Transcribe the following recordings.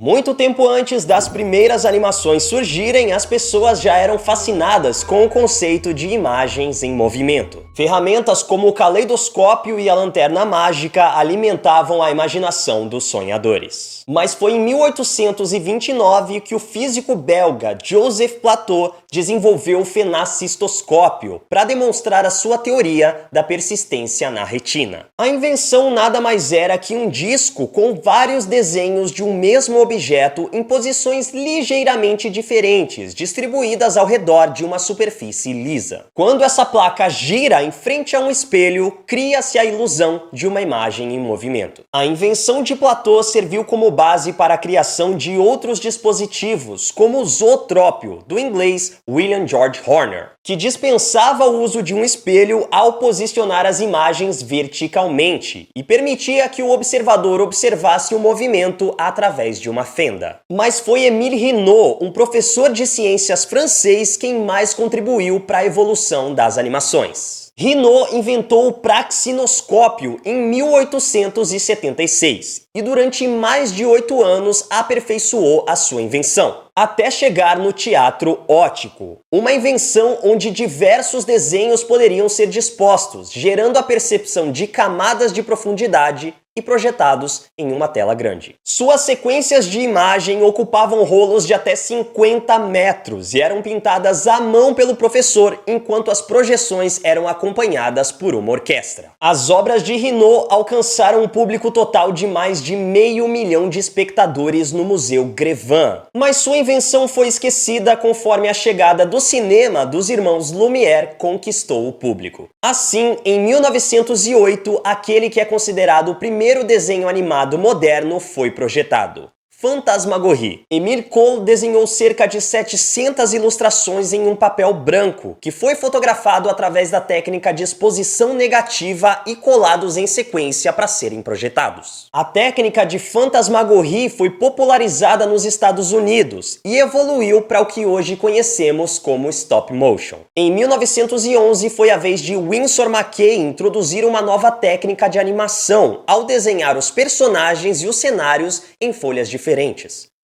Muito tempo antes das primeiras animações surgirem, as pessoas já eram fascinadas com o conceito de imagens em movimento. Ferramentas como o caleidoscópio e a lanterna mágica alimentavam a imaginação dos sonhadores. Mas foi em 1829 que o físico belga Joseph Plateau desenvolveu o fenacistoscópio para demonstrar a sua teoria da persistência na retina. A invenção nada mais era que um disco com vários desenhos de um mesmo objeto em posições ligeiramente diferentes, distribuídas ao redor de uma superfície lisa. Quando essa placa gira em frente a um espelho, cria-se a ilusão de uma imagem em movimento. A invenção de Plateau serviu como base para a criação de outros dispositivos, como o zootrópio, do inglês William George Horner, que dispensava o uso de um espelho ao posicionar as imagens verticalmente e permitia que o observador observasse o movimento através de uma fenda. Mas foi Émile Reynaud, um professor de ciências francês, quem mais contribuiu para a evolução das animações. Reynaud inventou o praxinoscópio em 1876 e durante mais de 8 anos aperfeiçoou a sua invenção, até chegar no teatro óptico, uma invenção onde diversos desenhos poderiam ser dispostos, gerando a percepção de camadas de profundidade e projetados em uma tela grande. Suas sequências de imagem ocupavam rolos de até 50 metros e eram pintadas à mão pelo professor, enquanto as projeções eram acompanhadas por uma orquestra. As obras de Reynaud alcançaram um público total de mais de 500 mil de espectadores no Museu Grévin, mas sua invenção foi esquecida conforme a chegada do cinema dos irmãos Lumière conquistou o público. Assim, em 1908, aquele que é considerado o primeiro desenho animado moderno foi projetado: Fantasmagorie. Émile Cohl desenhou cerca de 700 ilustrações em um papel branco, que foi fotografado através da técnica de exposição negativa e colados em sequência para serem projetados. A técnica de Fantasmagorie foi popularizada nos Estados Unidos e evoluiu para o que hoje conhecemos como stop motion. Em 1911 foi a vez de Winsor McCay introduzir uma nova técnica de animação ao desenhar os personagens e os cenários em folhas diferentes.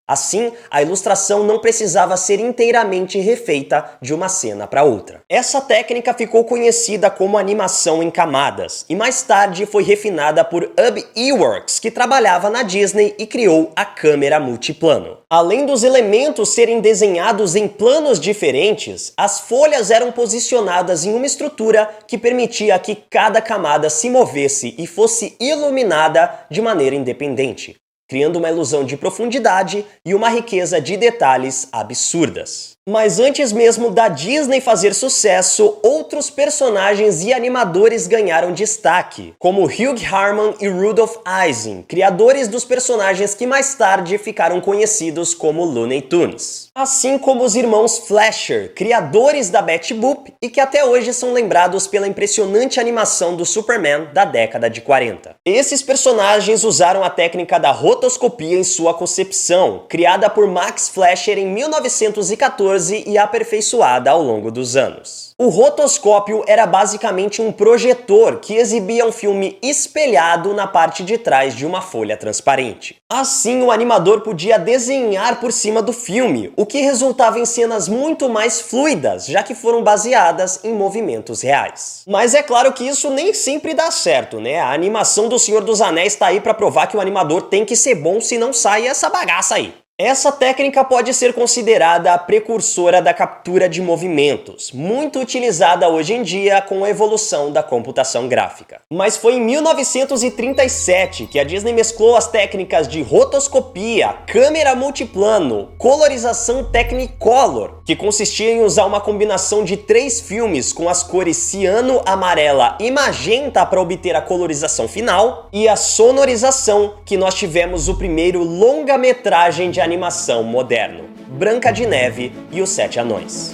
Assim, a ilustração não precisava ser inteiramente refeita de uma cena para outra. Essa técnica ficou conhecida como animação em camadas e mais tarde foi refinada por Ub Iwerks, que trabalhava na Disney e criou a câmera multiplano. Além dos elementos serem desenhados em planos diferentes, as folhas eram posicionadas em uma estrutura que permitia que cada camada se movesse e fosse iluminada de maneira independente, criando uma ilusão de profundidade e uma riqueza de detalhes absurdas. Mas antes mesmo da Disney fazer sucesso, outros personagens e animadores ganharam destaque, como Hugh Harman e Rudolph Ising, criadores dos personagens que mais tarde ficaram conhecidos como Looney Tunes. Assim como os irmãos Fleischer, criadores da Betty Boop e que até hoje são lembrados pela impressionante animação do Superman da década de 40. Esses personagens usaram a técnica da rotoscopia em sua concepção, criada por Max Fleischer em 1914 e aperfeiçoada ao longo dos anos. O rotoscópio era basicamente um projetor que exibia um filme espelhado na parte de trás de uma folha transparente. Assim, o animador podia desenhar por cima do filme, o que resultava em cenas muito mais fluidas, já que foram baseadas em movimentos reais. Mas é claro que isso nem sempre dá certo, né? A animação do Senhor dos Anéis tá aí para provar que o animador tem que ser bom, se não sai essa bagaça aí. Essa técnica pode ser considerada a precursora da captura de movimentos, muito utilizada hoje em dia com a evolução da computação gráfica. Mas foi em 1937 que a Disney mesclou as técnicas de rotoscopia, câmera multiplano, colorização Technicolor, que consistia em usar uma combinação de 3 filmes com as cores ciano, amarela e magenta para obter a colorização final, e a sonorização, que nós tivemos o primeiro longa-metragem de animação moderno, Branca de Neve e os Sete Anões.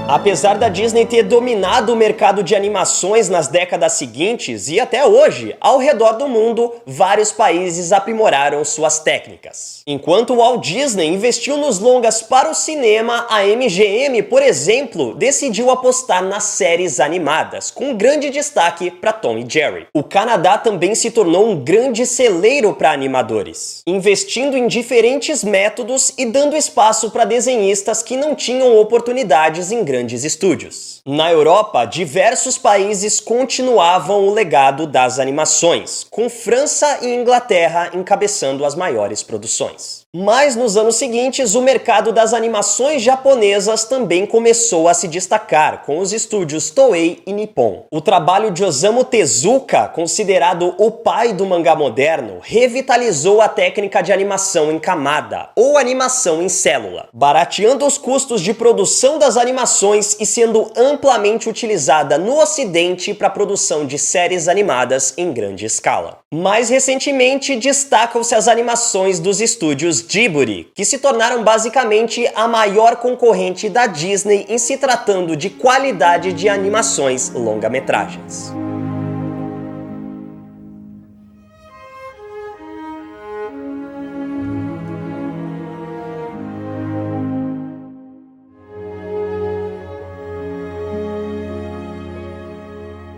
Apesar da Disney ter dominado o mercado de animações nas décadas seguintes e até hoje, ao redor do mundo, vários países aprimoraram suas técnicas. Enquanto o Walt Disney investiu nos longas para o cinema, a MGM, por exemplo, decidiu apostar nas séries animadas, com grande destaque para Tom e Jerry. O Canadá também se tornou um grande celeiro para animadores, investindo em diferentes métodos e dando espaço para desenhistas que não tinham oportunidades em grandes estúdios. Na Europa, diversos países continuavam o legado das animações, com França e Inglaterra encabeçando as maiores produções. Mas nos anos seguintes, o mercado das animações japonesas também começou a se destacar, com os estúdios Toei e Nippon. O trabalho de Osamu Tezuka, considerado o pai do mangá moderno, revitalizou a técnica de animação em camada, ou animação em célula, barateando os custos de produção das animações e sendo amplamente utilizada no Ocidente para a produção de séries animadas em grande escala. Mais recentemente, destacam-se as animações dos estúdios Ghibli, que se tornaram basicamente a maior concorrente da Disney em se tratando de qualidade de animações longa-metragens.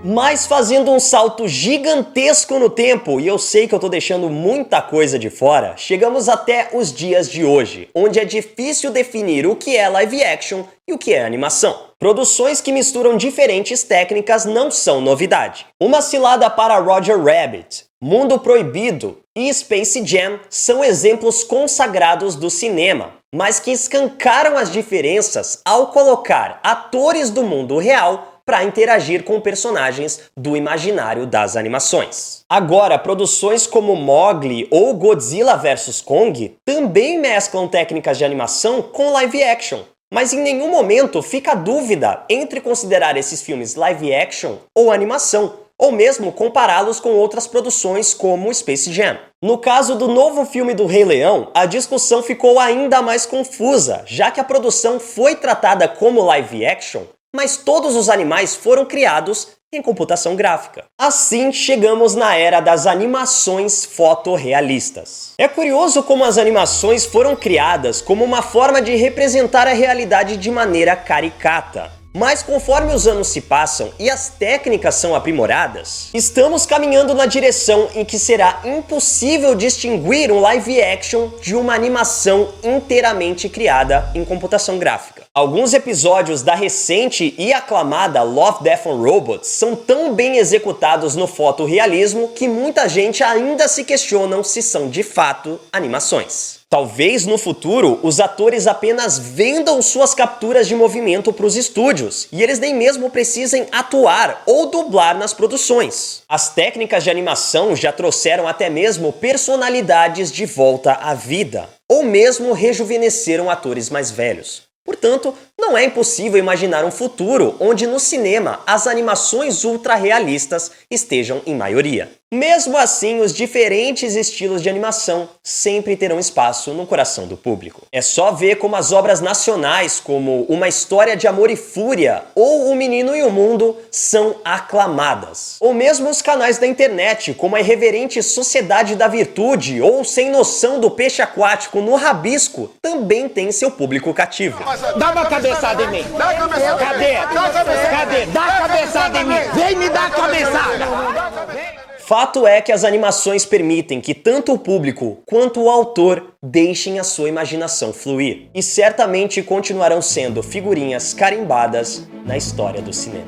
Mas fazendo um salto gigantesco no tempo, e eu sei que eu tô deixando muita coisa de fora, chegamos até os dias de hoje, onde é difícil definir o que é live action e o que é animação. Produções que misturam diferentes técnicas não são novidade. Uma cilada para Roger Rabbit, Mundo Proibido e Space Jam são exemplos consagrados do cinema, mas que escancaram as diferenças ao colocar atores do mundo real para interagir com personagens do imaginário das animações. Agora, produções como Mowgli ou Godzilla vs Kong também mesclam técnicas de animação com live action, mas em nenhum momento fica a dúvida entre considerar esses filmes live action ou animação, ou mesmo compará-los com outras produções como Space Jam. No caso do novo filme do Rei Leão, a discussão ficou ainda mais confusa, já que a produção foi tratada como live action, mas todos os animais foram criados em computação gráfica. Assim, chegamos na era das animações fotorrealistas. É curioso como as animações foram criadas como uma forma de representar a realidade de maneira caricata. Mas conforme os anos se passam e as técnicas são aprimoradas, estamos caminhando na direção em que será impossível distinguir um live action de uma animação inteiramente criada em computação gráfica. Alguns episódios da recente e aclamada Love, Death and Robots são tão bem executados no fotorrealismo que muita gente ainda se questiona se são de fato animações. Talvez no futuro os atores apenas vendam suas capturas de movimento para os estúdios e eles nem mesmo precisem atuar ou dublar nas produções. As técnicas de animação já trouxeram até mesmo personalidades de volta à vida, ou mesmo rejuvenesceram atores mais velhos. Portanto, não é impossível imaginar um futuro onde no cinema as animações ultra-realistas estejam em maioria. Mesmo assim, os diferentes estilos de animação sempre terão espaço no coração do público. É só ver como as obras nacionais como Uma História de Amor e Fúria ou O Menino e o Mundo são aclamadas. Ou mesmo os canais da internet como a irreverente Sociedade da Virtude ou Sem Noção do Peixe Aquático no Rabisco também tem seu público cativo. Dá uma cabeçada em mim. Dá a cabeçada. Cadê? Dá a cabeçada em mim. Vem me dar a cabeçada. Fato é que as animações permitem que tanto o público quanto o autor deixem a sua imaginação fluir. E certamente continuarão sendo figurinhas carimbadas na história do cinema.